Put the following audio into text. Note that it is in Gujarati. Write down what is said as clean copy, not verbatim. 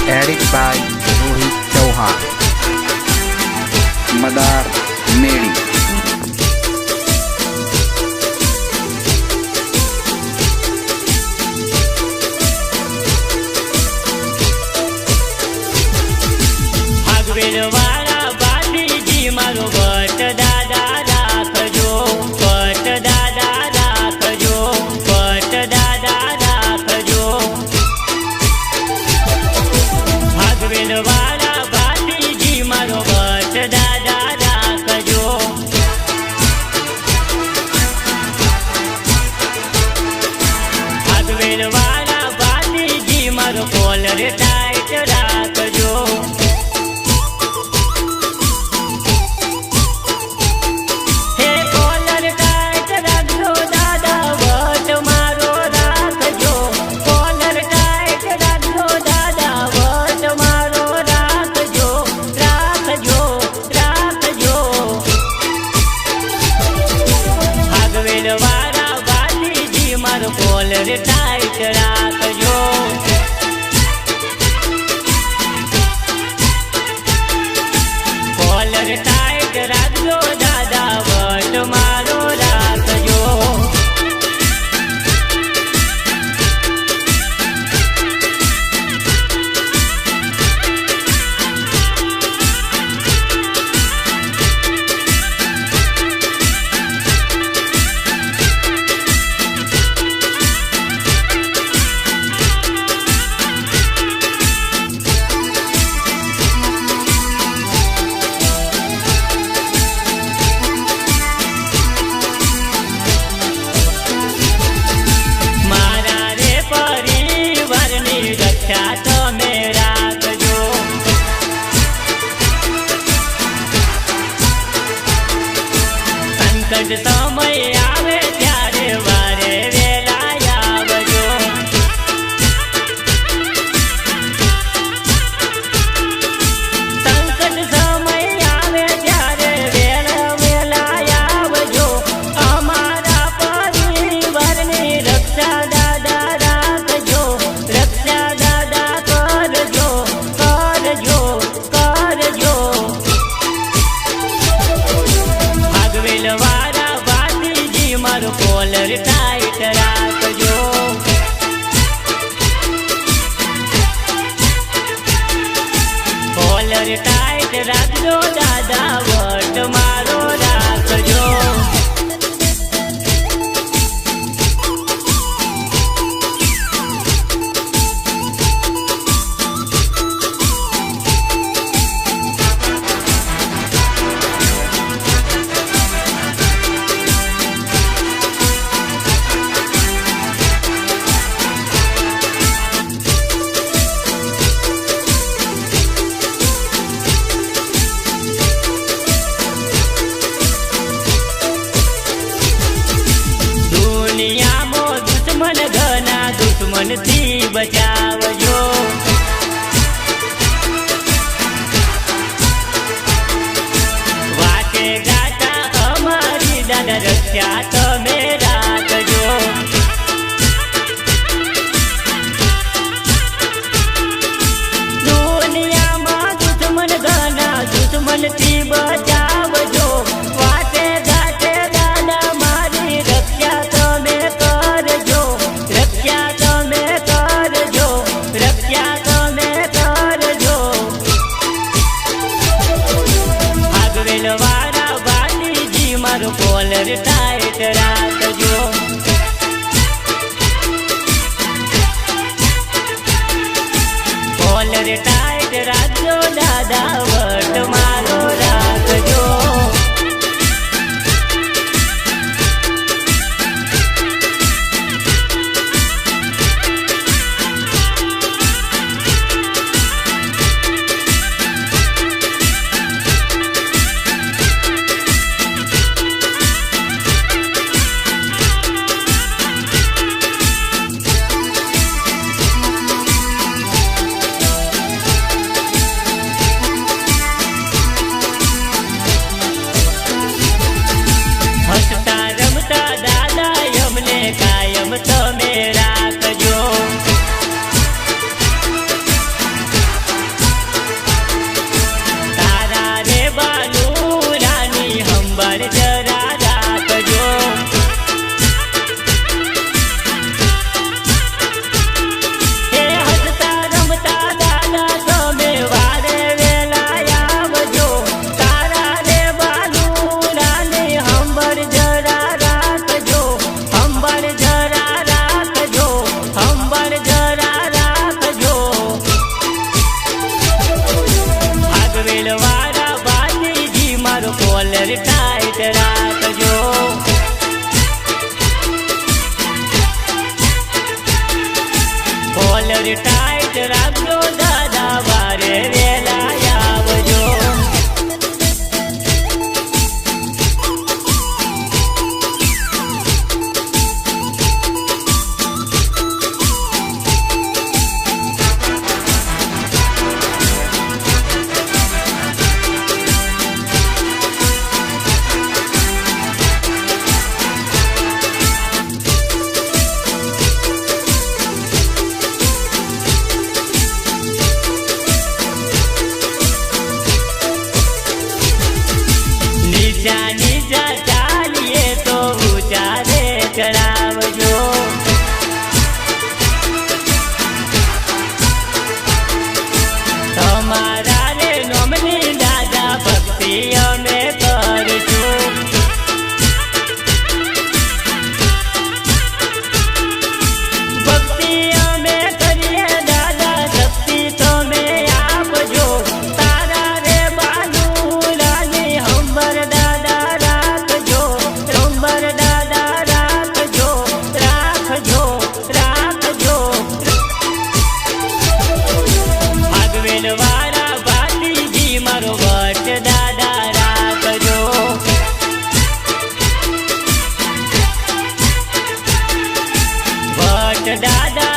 Edit by Rohit Chauhan. Madar Medi. વાળા બાપીજી મારો ભટ્ટ દાદા રાખજો, ભટ્ટ દાદા રાખજો, ભટ્ટ દાદા રાખજો. ભાગવેલ વાળા બાપીજી મારો ભટ્ટ દાદા રાખજો. ભાગવેલ વાળા બાપીજી મારો કોલર ટાઈટ રાખજો. કોલર ટાઈટ રાખજો. કોલર ટાઈટ રાખજો દાદા ભટ્ટ મારો રાખજો. તમે રાખજો. સંકટ સમય આવે ત્યારે વારે વેલા આવજો. સંકટ સમય આવે ત્યારે વેલા આવજો. અમારા પરિવારની રક્ષા દાદા રાખજો, રક્ષા વાળા બાપીજી મારો કોલર ટાઈટ રાખજો. કોલર ટાઈટ રાખજો દાદા ભટ્ટ મારો રાખજો. દુનિયામાં દુશ્મન ઘણા, દુશ્મનથી બચાવજો. વાટે ગાતા અમારી દાદા રક્ષા તમે રાખજો. દુનિયામાં દુશ્મન ઘણા, દુશ્મનથી બચાવજો. વાટે ગાતે દાદા મારી રક્ષા તમે કરજો, રક્ષા તમે કરજો, રક્ષા તમે કરજો. ભાગવેલ વાળા બાપીજી મારો કોલર ટાઈટ રાખજો. કોલર ટાઈટ રાખજો દાદા ભટ્ટ મારો રાખજો. ભાગવેલ વાળા બાજીજી મારો કોલર ટાઈટ રાખજો. કોલર ટાઈટ રાખજો દાદા વારે વેલા આવજો. નીચા નીચા ચાલીએ તો ઊંચા રે ચડાવજો. તમારા રે નોમની દાદા ભક્તિ અમે કરશું. ભક્તિ અમે કરીએ દાદા શક્તિ તમે આપજો. તારા રે બાલુરાની હંબર દાદા રાખજો. હંબર દાદા રાખજો. રાખજો રાખજો. ભાગવેલ વાળા ભાતીજી મારો વટ દાદા રાખજો. વટ દાદા